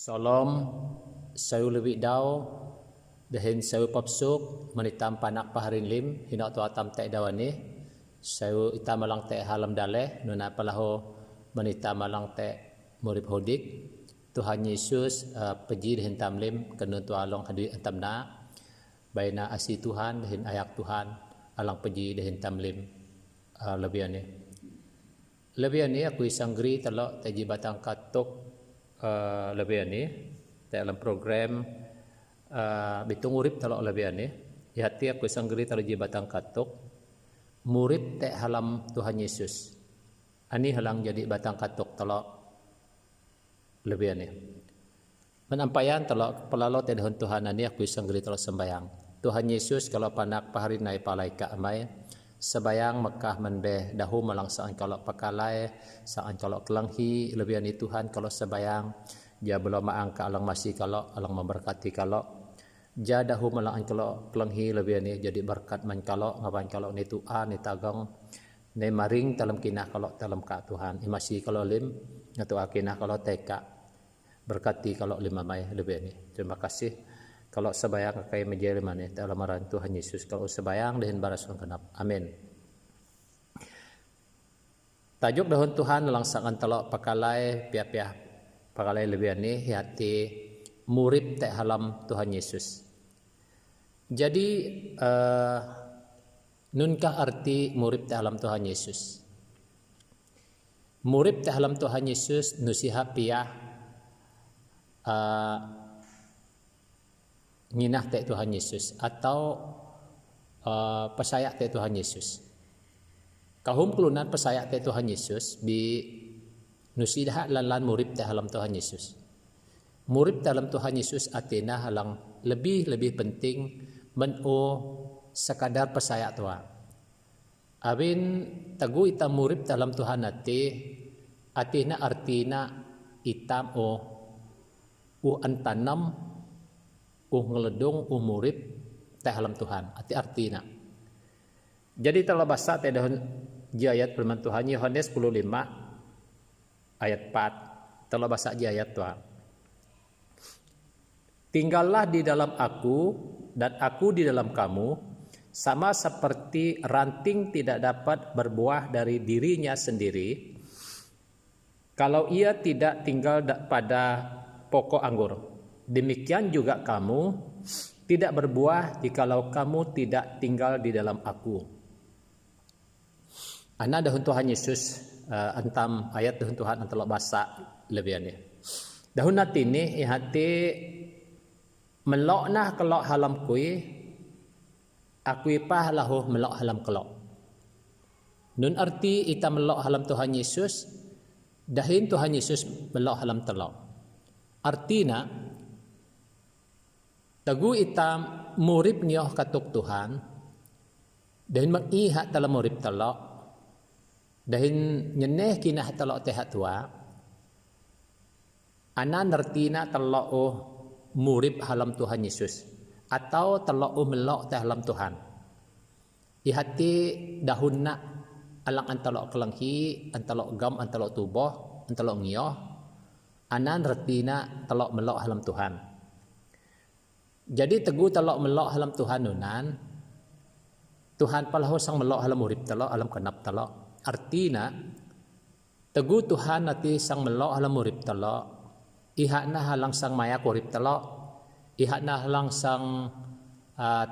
Salam sayu lebih dau dahin sayu papsuk manitam panak paharin lim hinak tu atam tek dawani sayu ita malang tek halam daleh nuna palaho manita malang tek murib hodik Tuhan Yesus peji dahin tamlim kena tu along hadui antamna baina asi Tuhan dahin ayak Tuhan alang peji dahin tamlim lebih ani aku isanggri telok teji batang katuk lebih ani dalam program bitung urip telok lebih ani hati aku isanggri teji batang katuk murid tek halam Tuhan Yesus ani halang jadi batang katuk telok lebih ani menampayan telok pelalo tek dahun Tuhan ani aku isanggri telok sembayang Tuhan Yesus kalau panak pahari nai palaika amai sebayang Mekah menbeh dahu malang saan kalau pakalai saan kalau kelanghi lebih ani Tuhan kalau sebayang dia belum maangka alang masih kalau alang memberkati kalau ja dahu malang kalau kelanghi lebih ani jadi berkat man kalau ngaban kalau ni tua ni tagong ni maring dalam kinah kalau dalam ka Tuhan masih kalau lim ngatu akinah kalau teka berkati kalau lima mai lebih ani terima kasih kalau sebayang kai menjadi mana dalam aran Tuhan Yesus kalau sebayang dengan barasun kenap amin tajuk dahun Tuhan langsangan telok pakalai pia-pia pakalai lebih ani hati murid tek halam Tuhan Yesus jadi nunkah arti murid tek halam Tuhan Yesus murid tek halam Tuhan Yesus nusiha pia nginah tek Tuhan Yesus atau percaya tek Tuhan Yesus. Kahum kelunan percaya tek Tuhan Yesus bi nusidah lalan murid tek halam Tuhan Yesus. Murid dalam Tuhan Yesus artinya halang lebih penting meno sekadar percaya Tuhan. Abin tagu ita murid dalam Tuhan artinya itam antanam ngeledung murid teh halam Tuhan artinya jadi telah bahasa teh dahun ayat firman Tuhan Yohanes 15 ayat 4 telah bahasa ayat Tuhan tinggallah di dalam aku dan aku di dalam kamu sama seperti ranting tidak dapat berbuah dari dirinya sendiri kalau ia tidak tinggal pada pokok anggur. Demikian juga kamu tidak berbuah jikalau kamu tidak tinggal di dalam aku. Ana dahun Tuhan Yesus antam ayat dahun Tuhan antelok basa lebih ani. Dahun hati ni hati melok nah kelok halam kui aku ipah lahu melok halam kelok. Nun arti ita melok halam Tuhan Yesus dahin Tuhan Yesus melok halam telok. Artina tagu itam murib nioh katuk Tuhan dahin makihat dalam murib telok dahin nyeneh kinah telok tehat tua anan nertina telok murib halam Tuhan Yesus atau telok melok teh halam Tuhan ihati dahunna alang antelok kelanghi antelok gam antelok tuboh antelok ngioh anan nertina telok melok halam Tuhan. Jadi teguh telok melok halam Tuhan nunan Tuhan palahu sang melok halam urip telok alam kenap telok artina teguh Tuhan nanti sang melok halam urip telok ihakna halang sang mayak urip telok ihakna halang sang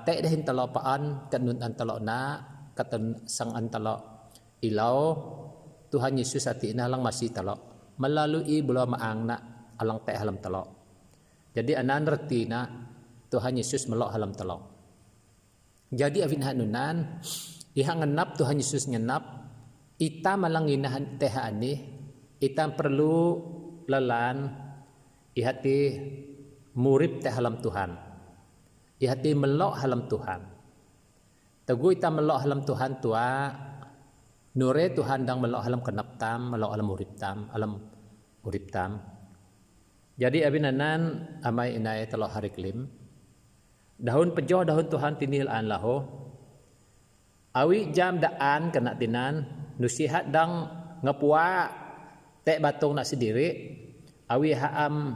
tek dahin telok paan kanun an telok na katan sang an telok ilau Tuhan Yesus atina halang masih telok melalui belum maang na alang tek halam telok jadi anan retina Tuhan Yesus melok halam telok. Jadi avin hanunan ihang ngenap Tuhan Yesus ngenap ita malang inahan teh ani ita perlu lelan ihati murid teh halam Tuhan. Ihati melok halam Tuhan. Teguh ita melok halam Tuhan tua nure Tuhan dang melok halam kenap tam melok halam urip tam. Jadi avinanan amai inai telok hari kelim dahun pejoh dahun Tuhan tinil an laho awi jam daan kena tinan nusihat dang ngepua tek batung nak sendiri awi haam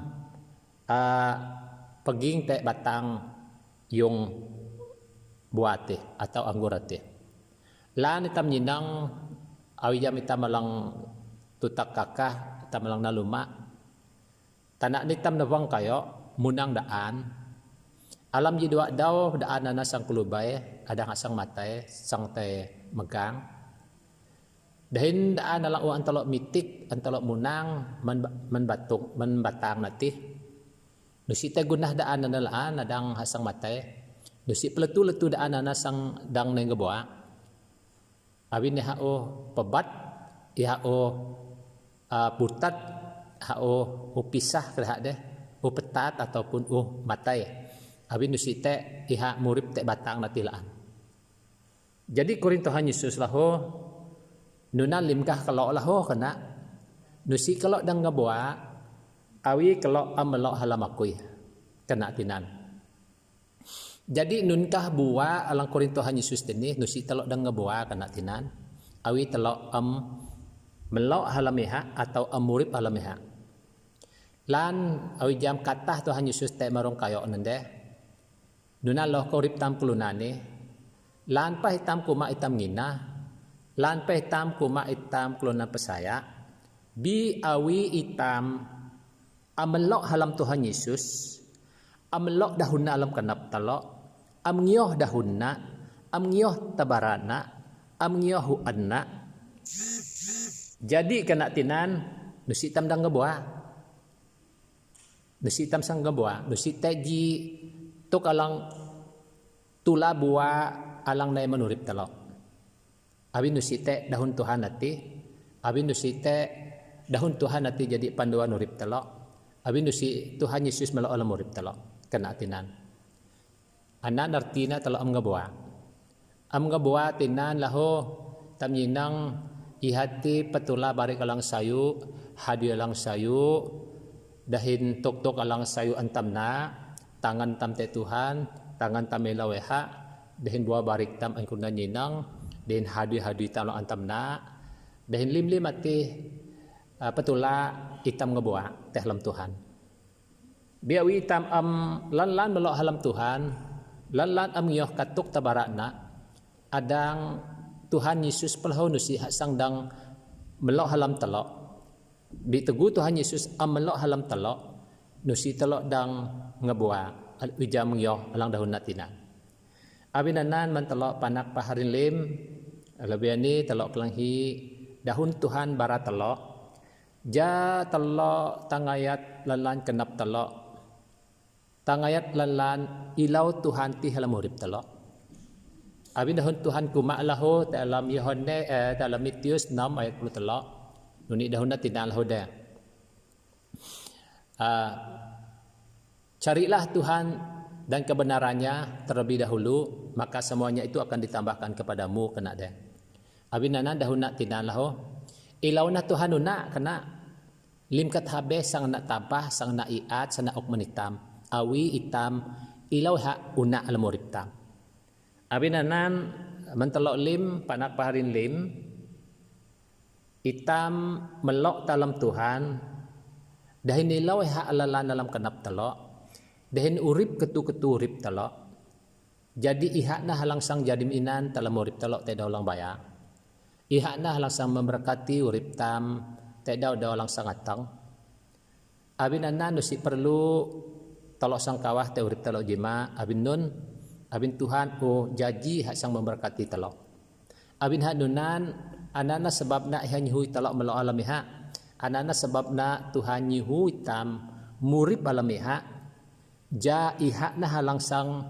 peging te batang yung buah te atau anggur te. Lan itam nyinang awiyam itam malang tutak kakah itam malang naluma. Tanak nitam nawang kayo munang daan. Alam jidwa daw daan na sang kulubay ada nga sang matay sang te megang. Dahin daan na lang o antalok mitik antalok munang manbatang natih. Nusi te gunah daan na laan adang hasang matay. Nusi peletu-letu daan na sang dang neng gebuak. Abin hao pebat hao putat hao upisah kerah deh upetat ataupun matai. Abin nusi te iha murip te batang natilaan. Jadi kurin Tuhan Yesus laho nuna limkah kalau laho kena nusi kalau dang ngebuak awi kalau amelok halamakui kena tinan. Jadi nunkah buah alang kurin Tuhan Yesus ini nusi telok dang ngebuak kena tinan awi telok melok halamiha atau murip halamiha. Lan awi jam katah Tuhan Yesus te marong kayo nende nuna loh korip tam kulunane lan pa hitam kuma hitam ngina lan pa hitam kuma hitam kuluna pesaya bi awi hitam amelok halam Tuhan Yesus amelok dahuna alam kenap talok amngioh dahuna amngioh tabarana amngioh huanna. Jadi kena tinan nusi hitam dang ngebuah nusi hitam sang ngebuah nusi teji tuk alang tula buah alang nai menurip telok. Abin nusi te dahun Tuhan nanti, abin nusi te dahun Tuhan nanti jadi panduan urip telok. Abin nusi Tuhan Yesus melok alam urip telok. Kena tinan. Anak artina telok am ngabuah tinan laho tam yinang ihati petula barik alang sayu, hadi alang sayu, dahin tuk alang sayu antamna. Tangan tam te Tuhan, tangan tam melaweha, dahin buah barik tam angkunan nyinang, dahin hadi tam lo antam na, dahin lim ati petula itam ngebuah teh halam Tuhan. Biawi itam lan melok halam Tuhan, lan ngioh katuk tabarakna, adang Tuhan Yesus pelho nusi sang dang melok halam telok. Bi tegu Tuhan Yesus melok halam telok, nusi telok dang ngebuah ujam ngioh alang dahun natina. Abinanan mentelok panak paharin lim lebih ini telok kelanghi dahun Tuhan bara telok ja telok tangayat lalan kenap telok tangayat lalan ilau Tuhan ti halam urip telok. Abin dahun Tuhan kuma lahu dalam Yohane dalam Matius 6 ayat 10 telok nuni dahun natina lahu dah. Carilah Tuhan dan kebenarannya terlebih dahulu, maka semuanya itu akan ditambahkan kepadamu kena deh. Abinana dahun nak tinan laho, ilauna Tuhan una kena limkat habe sang nak tabah sang nak iat sang nak okman hitam, awi hitam ilau ha una alamurip tam. Abinanan mentelok lim panak paharin lim hitam melok dalam Tuhan, dahin ilau ha alalan dalam kenap telok. Dahin urip ketu urip telok. Jadi ihakna halang sang jadim inan dalam urip telok tidak ulang baya. Ihakna halang sang memberkati urip tam tidak ulang sang atang. Abin anan nusi perlu telok sang kawah te urip telok jima. Abin nun abin Tuhan jaji hak sang memberkati telok. Abin hak nunan anana sebabna iha nyihui telok melok alamiha. Anana sebabna Tuhan nyihui tam murip alamiha. Ja ihak nah langsang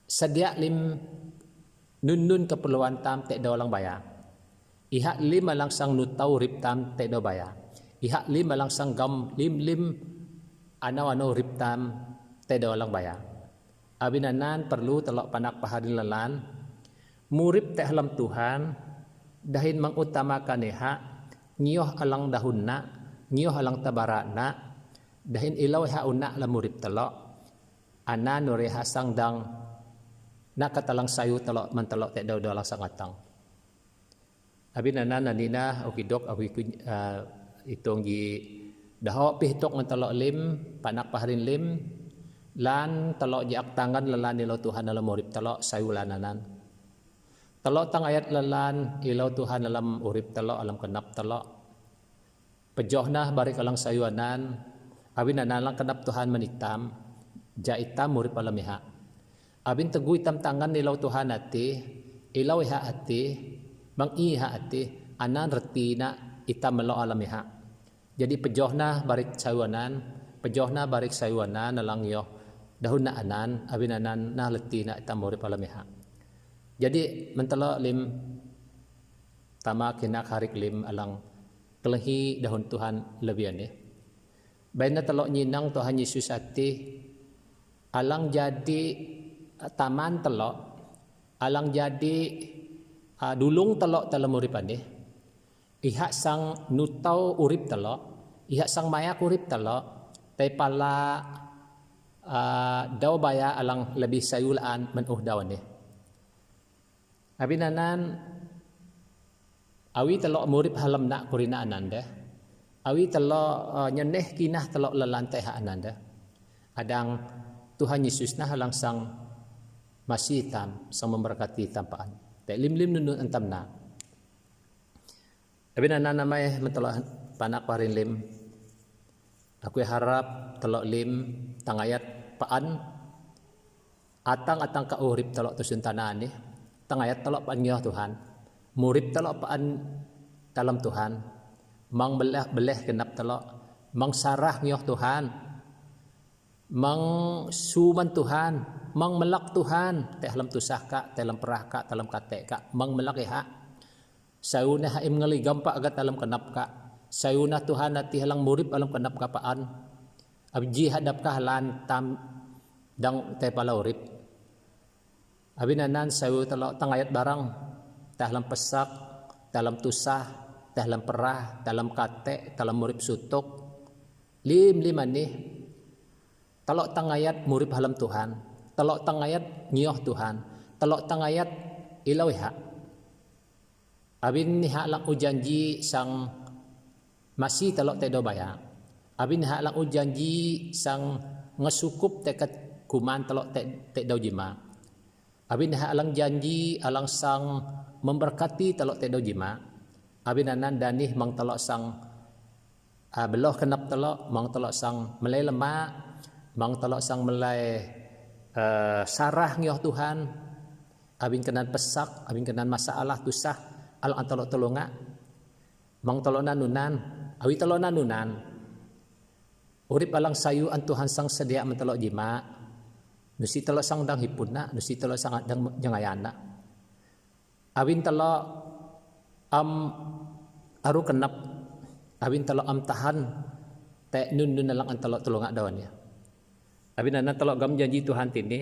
sedia lim nun keperluan tam tek dolang baya. Ihak lim langsang nutau rip tam tek do baya. Ihak lim langsang gam lim anau rip tam tek dolang baya. Abinanan perlu telok panak paharin lelan murip tek halam Tuhan dahin mengutamakan ihak ngioh alang dahunna ngioh alang tabarakna dahin ilau ha una la murip telok ana nure hasang dang nak katalang sayu telok mentelok tek daw lang sangatang. Abinana nanina okidok itong gi Dahok pihitok ng talok lim, panak paharin lim, lan talok jak tangan lalan ilaw Tuhan dalam urip talok sayulananan. Talok tang ayat lalan ilaw Tuhan dalam urip talok alam kenap talok. Pejoh nah barik alang sayuanan, abin nanalang kenap Tuhan menitam, ja itam urip alamiha. Abin teguh itam tangan ilaw Tuhan ati, ilaw iha ati, bang iha ati, anan retina itam melo alamiha. Jadi pejoh nah barik sayuanan, pejoh nah barik sayuanan nalang yo dahun na anan, abin anan nah letina itam urip alamiha. Jadi mentala lim tama kinak harik lim alang kelehi dahun Tuhan lebihan ni. Baina telok nyinang Tuhan Yesus ati alang jadi taman telok, alang jadi dulung telok dalam uripan ni. Ihak sang nutau urip telok, ihak sang mayak urip telok, tay pala daw baya alang lebih sayulaan menuh dawan ni. Abinanan awi telok murip halam nak kurina ananda. Awi telok nyeneh kinah telok lelantai ha ananda. Adang Tuhan Yesus nah halang sang masih tam sang memberkati tampaan. Tak lim-lim nunun antam na. Abinanan namai mentelok panak parin lim. Aku harap telok lim tangayat paan atang ka urip telok tusun tanah ni. Tangayat telok paan ngiyo Tuhan, murip telok paan dalam Tuhan, mang beleh genap telok, mang sarah ngiyo Tuhan, mang suman Tuhan, mang melak Tuhan, te halam tusah ka, te halam perah ka, dalam kate ka, mang melak iha, sayuna haim ngali gampak agat dalam kenap ka, sayuna Tuhan hati halang murip dalam kenap ka paan, abji hadap ka halan tam dang te pala urip. Abinanan sayu telok tangayat barang dalam pesak, dalam tusah, dalam perah, dalam kate, dalam murip sutuk. Lim ni telok tangayat murip halam Tuhan, telok tangayat nyoh Tuhan, telok tangayat ilaw iha. Abin niha lang ujanji sang masih telok tedo baya. Abin niha lang ujanji sang ngesukup tekat kuman telok tedo jima. Abin ha alang janji alang sang memberkati telok tedo jima. Abin anan danih mang telok sang beloh kenap telok, mang telok sang melai lemak, mang telok sang melai sarah ngioh Tuhan. Abin kenan pesak, abin kenan masalah tusah alang telok tolonga. Mang telok nanunan, awi telok nanunan. Urip alang sayu an Tuhan sang sedia mentelok jima. Nusi telok sang dang hipuna, nusi telok sang dang jangayana. Awin telok aru kenap, awin telok tahan, te nun nalang an telok tolongak dawannya. Awin anak telok gam janji Tuhan tini,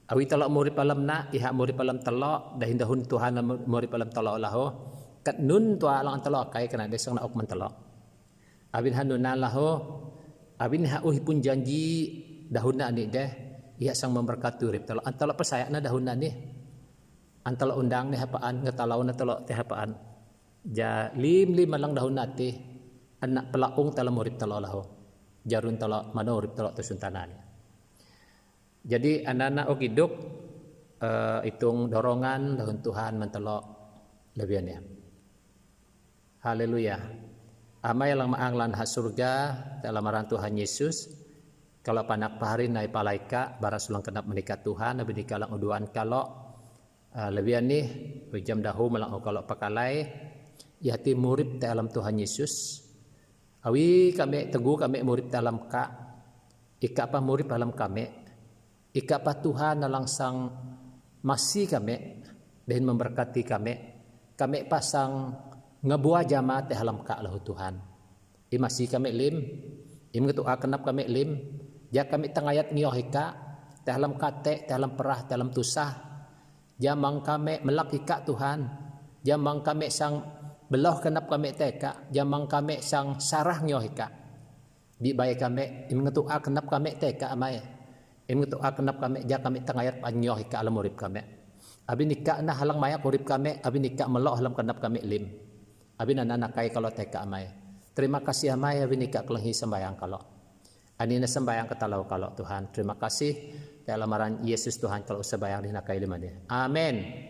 awi telok murip alam na, iha murip alam telok, dahin dahun Tuhan murip alam telok laho, kat nun tua alang an telok kai kena desang na ok mentelok. Awin hanunan laho, awin ha uhipun janji dahun na ni deh. Ia sang memberkati urip telok antala persayak na dahun na ni antala undang ni hapaan ngetalaw na telok ti hapaan ja lim malang dahun nati anak pelaung dalam urip telok laho jarun telok mana urip telok tusuntanan. Jadi anak-anak okiduk hitung dorongan dahun Tuhan mentelok lebihannya. Haleluya. Amai lang maanglan ha surga dalam aran Tuhan Yesus. Kalau panak paharin nai palaika baras ulang kenap menikah Tuhan nabi dikalang uduan kalau lebihan ni jam dahu malang kalau pakalai yati murip dalam Tuhan Yesus awi kami teguh kami murip dalam ka ika pa murip dalam kami ika pa Tuhan nalang sang masih kami dan memberkati kami pasang ngebuah jamaat dalam ka lahu Tuhan masih kami lim ngetua kenap kami lim. Ja kami tangayat ngiyohika dalam kate, dalam perah, dalam tusah. Jamang kami melakika Tuhan. Jamang kami sang beloh kenap kami teka. Jamang kami sang sarah ngiyohika. Di bayi kami mengetua kenap kami teka amay. Mengetua kenap kami ja kami tangayat pan ngiyohika alam urip kami. Abi nikah na halang mayak urip kami. Abi nikah meloh halam kenap kami lim. Abi nanakai kalau teka amay. Terima kasih amai winika kelenghi sembayang kalau. Ani na sembayang katalau kalau Tuhan. Terima kasih dalam aran Yesus Tuhan kalau sembayang dinakai lima dia. Amin.